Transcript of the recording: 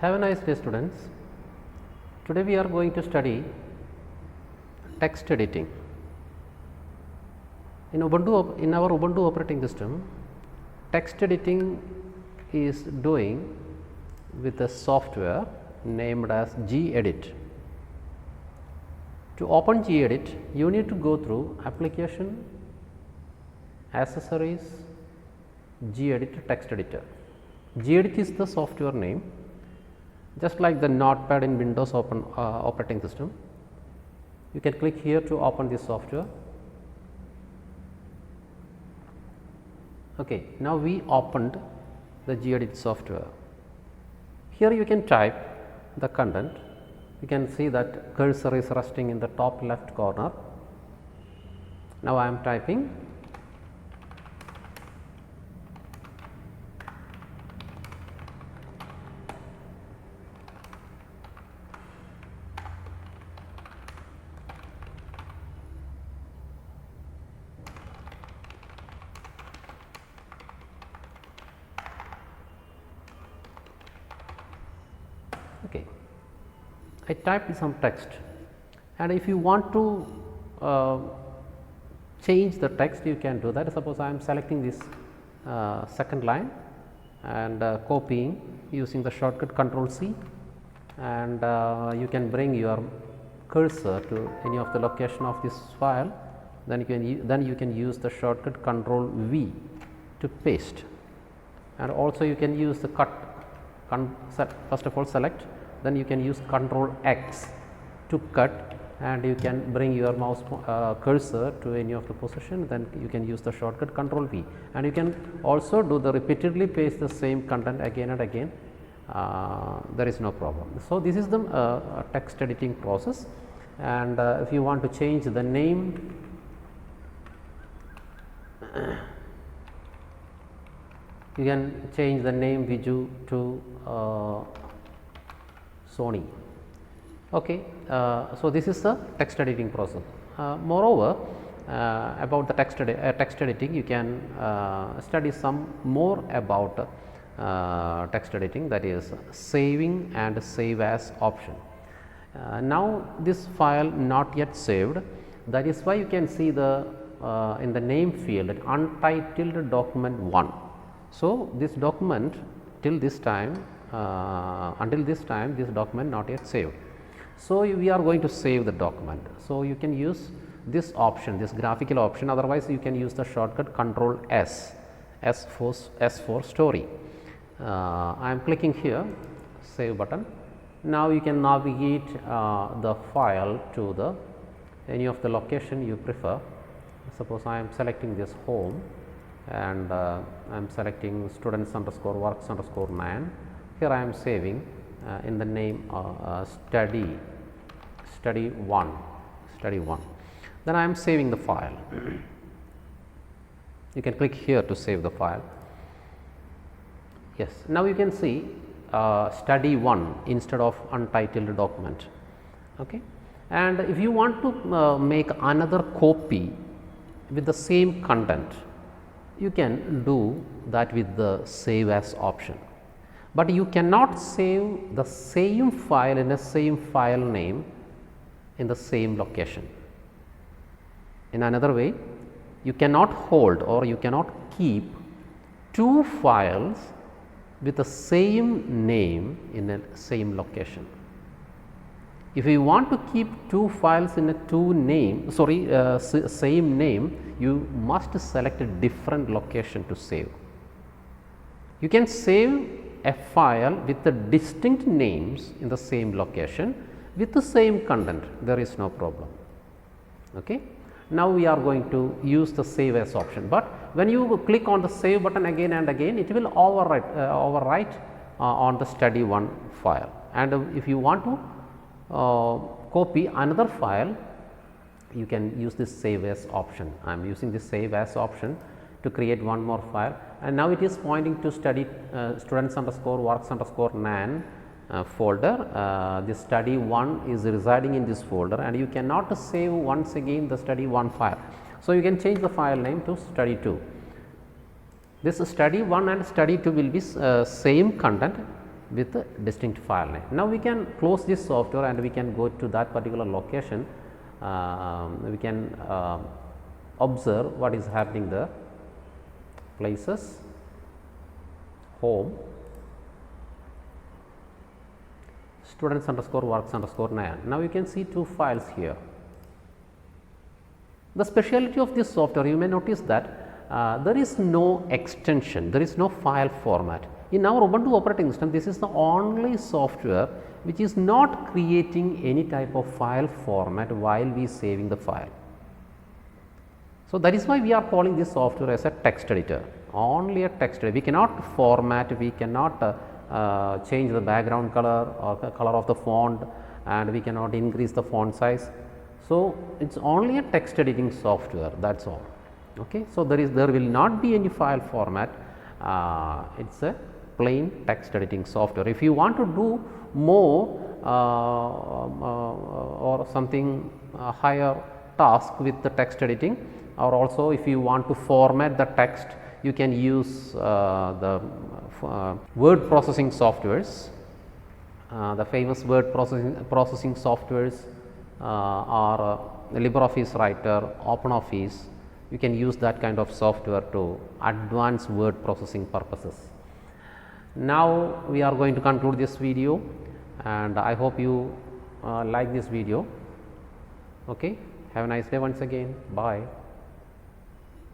Have a nice day, students. Today we are going to study text editing. In our Ubuntu operating system, text editing is doing with a software named as gedit. To open gedit, you need to go through application, accessories, gedit text editor. Gedit is the software name, just like the notepad in Windows operating system. You can click here to open this software. Okay, now we opened the gedit software. Here you can type the content. You can see that cursor is resting in the top left corner. Now I am typing. Okay, I typed some text, and if you want to change the text, you can do that. Suppose I am selecting this second line and copying using the shortcut Control C, and you can bring your cursor to any of the location of this file. Then you can use the shortcut Control V to paste, and also you can use the cut. First of all select, then you can use Control X to cut, and you can bring your mouse cursor to any of the position. Then you can use the shortcut Control V, and you can also do the repeatedly paste the same content again and again. There is no problem. So, this is the text editing process, and if you want to change the name, you can change the name Viju to Sony. Okay, so this is the text editing process. Moreover, about the text editing, you can study some more about text editing, that is saving and save as option. Now this file not yet saved, that is why you can see the in the name field untitled document 1. So, this document till this time until this time this document not yet saved. So, we are going to save the document. So, you can use this option, this graphical option, otherwise you can use the shortcut Control S for story. I am clicking here save button. Now, you can navigate the file to the any of the location you prefer. Suppose I am selecting this home, and I am selecting students underscore works underscore 9. Here I am saving in the name study 1. Then I am saving the file. You can click here to save the file. Yes, now you can see study 1 instead of untitled document. Okay, and if you want to make another copy with the same content, you can do that with the save as option, but you cannot save the same file in the same file name in the same location. In another way, you cannot hold or you cannot keep two files with the same name in the same location. If you want to keep two files in a same name, you must select a different location to save. You can save a file with the distinct names in the same location with the same content, there is no problem. Okay. Now, we are going to use the save as option, but when you click on the save button again and again, it will overwrite on the study 1 file, and if you want to copy another file, you can use this save as option. I am using this save as option to create one more file, and now it is pointing to study students underscore works underscore 9 folder. This study 1 is residing in this folder, and you cannot save once again the study 1 file. So, you can change the file name to study 2. This study 1 and study 2 will be same content, with a distinct file name. Now, we can close this software and we can go to that particular location. We can observe what is happening there. Places, home, students underscore works underscore 9. Now, you can see two files here. The speciality of this software, you may notice that there is no extension, there is no file format. In our Ubuntu operating system, this is the only software which is not creating any type of file format while we saving the file. So, that is why we are calling this software as a text editor, only a text editor. We cannot format, we cannot change the background color or the color of the font, and we cannot increase the font size. So, it is only a text editing software, that is all. Okay. So, there will not be any file format, it is a plain text editing software. If you want to do more or something higher task with the text editing, or also if you want to format the text, you can use the word processing softwares. The famous word processing softwares are LibreOffice Writer, OpenOffice. You can use that kind of software to advance word processing purposes. Now, we are going to conclude this video, and I hope you like this video. Okay. Have a nice day once again. Bye.